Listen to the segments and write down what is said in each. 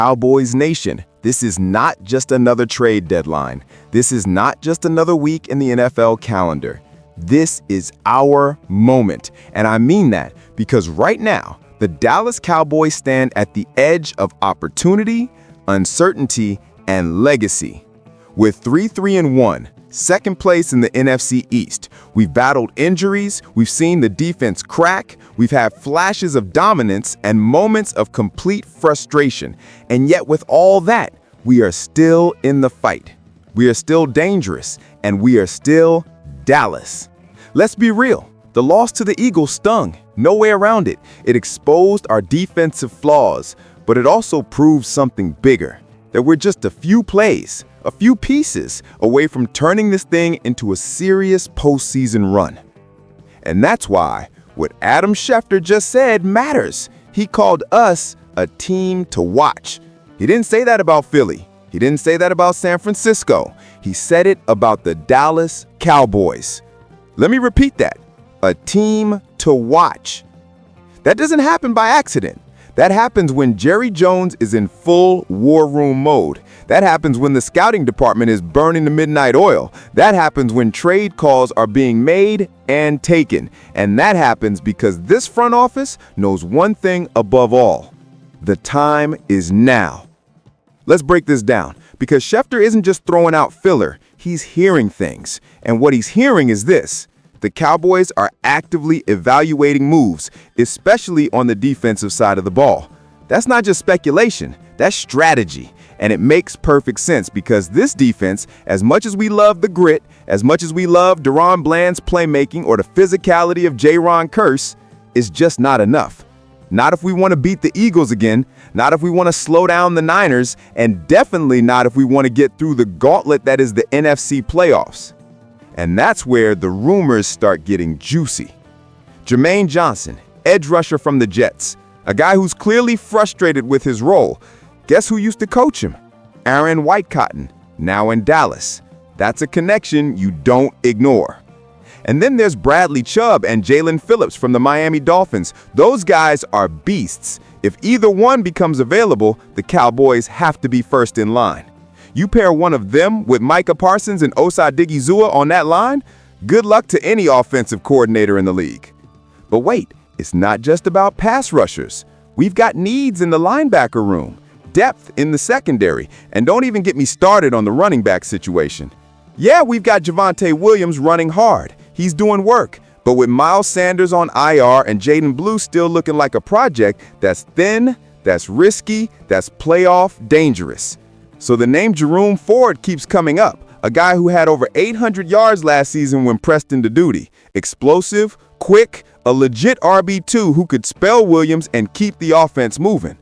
Cowboys Nation, this is not just another trade deadline. This is not just another week in the NFL calendar. This is our moment. And I mean that because right now, the Dallas Cowboys stand at the edge of opportunity, uncertainty, and legacy. With 3-3-1, second place in the NFC East, we've battled injuries, we've seen the defense crack, we've had flashes of dominance and moments of complete frustration. And yet with all that, we are still in the fight. We are still dangerous, and we are still Dallas. Let's be real. The loss to the Eagles stung. No way around it. It exposed our defensive flaws, but it also proved something bigger. That we're just a few plays, a few pieces away from turning this thing into a serious postseason run. And that's why what Adam Schefter just said matters. He called us a team to watch. He didn't say that about Philly. He didn't say that about San Francisco. He said it about the Dallas Cowboys. Let me repeat that. A team to watch. That doesn't happen by accident. That happens when Jerry Jones is in full war room mode. That happens when the scouting department is burning the midnight oil. That happens when trade calls are being made and taken. And that happens because this front office knows one thing above all. The time is now. Let's break this down, because Schefter isn't just throwing out filler. He's hearing things. And what he's hearing is this. The Cowboys are actively evaluating moves, especially on the defensive side of the ball. That's not just speculation, that's strategy. And it makes perfect sense because this defense, as much as we love the grit, as much as we love Deron Bland's playmaking or the physicality of Jaron Kearse, is just not enough. Not if we want to beat the Eagles again, not if we want to slow down the Niners, and definitely not if we want to get through the gauntlet that is the NFC playoffs. And that's where the rumors start getting juicy. Jermaine Johnson, edge rusher from the Jets, a guy who's clearly frustrated with his role. Guess who used to coach him? Aaron Whitecotton, now in Dallas. That's a connection you don't ignore. And then there's Bradley Chubb and Jalen Phillips from the Miami Dolphins. Those guys are beasts. If either one becomes available, the Cowboys have to be first in line. You pair one of them with Micah Parsons and Osa Odighizuwa on that line, good luck to any offensive coordinator in the league. But wait, it's not just about pass rushers. We've got needs in the linebacker room, depth in the secondary, and don't even get me started on the running back situation. Yeah, we've got Javonte Williams running hard. He's doing work. But with Miles Sanders on IR and Jaden Blue still looking like a project, that's thin, that's risky, that's playoff dangerous. So the name Jerome Ford keeps coming up, a guy who had over 800 yards last season when pressed into duty. Explosive, quick, a legit RB2 who could spell Williams and keep the offense moving.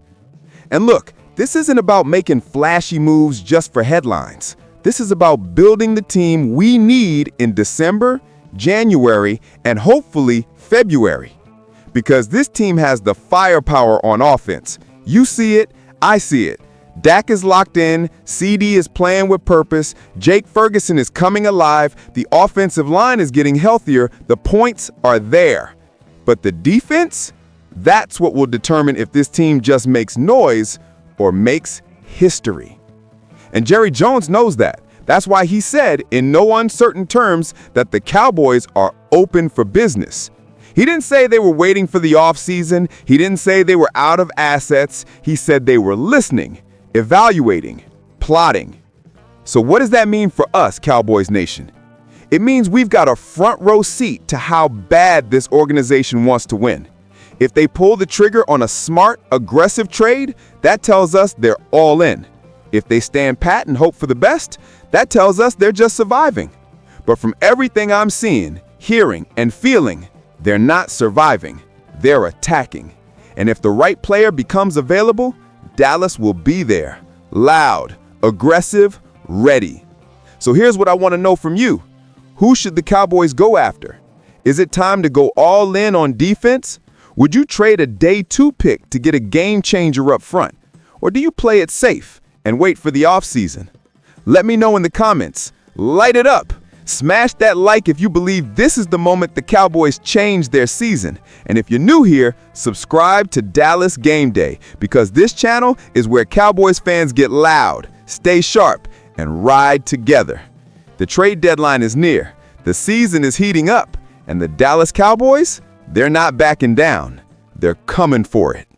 And look, this isn't about making flashy moves just for headlines. This is about building the team we need in December, January, and hopefully February. Because this team has the firepower on offense. You see it, I see it. Dak is locked in, CD is playing with purpose, Jake Ferguson is coming alive, the offensive line is getting healthier, the points are there. But the defense? That's what will determine if this team just makes noise or makes history. And Jerry Jones knows that. That's why he said in no uncertain terms that the Cowboys are open for business. He didn't say they were waiting for the offseason. He didn't say they were out of assets. He said they were listening, evaluating, plotting. So what does that mean for us, Cowboys Nation? It means we've got a front row seat to how bad this organization wants to win. If they pull the trigger on a smart, aggressive trade, that tells us they're all in. If they stand pat and hope for the best, that tells us they're just surviving. But from everything I'm seeing, hearing, and feeling, they're not surviving. They're attacking. And if the right player becomes available, Dallas will be there, loud, aggressive, ready. So here's what I want to know from you. Who should the Cowboys go after? Is it time to go all in on defense? Would you trade a day 2 pick to get a game changer up front? Or do you play it safe and wait for the offseason? Let me know in the comments. Light it up. Smash that like if you believe this is the moment the Cowboys change their season. And if you're new here, subscribe to Dallas Game Day, because this channel is where Cowboys fans get loud, stay sharp, and ride together. The trade deadline is near, the season is heating up, and the Dallas Cowboys, they're not backing down. They're coming for it.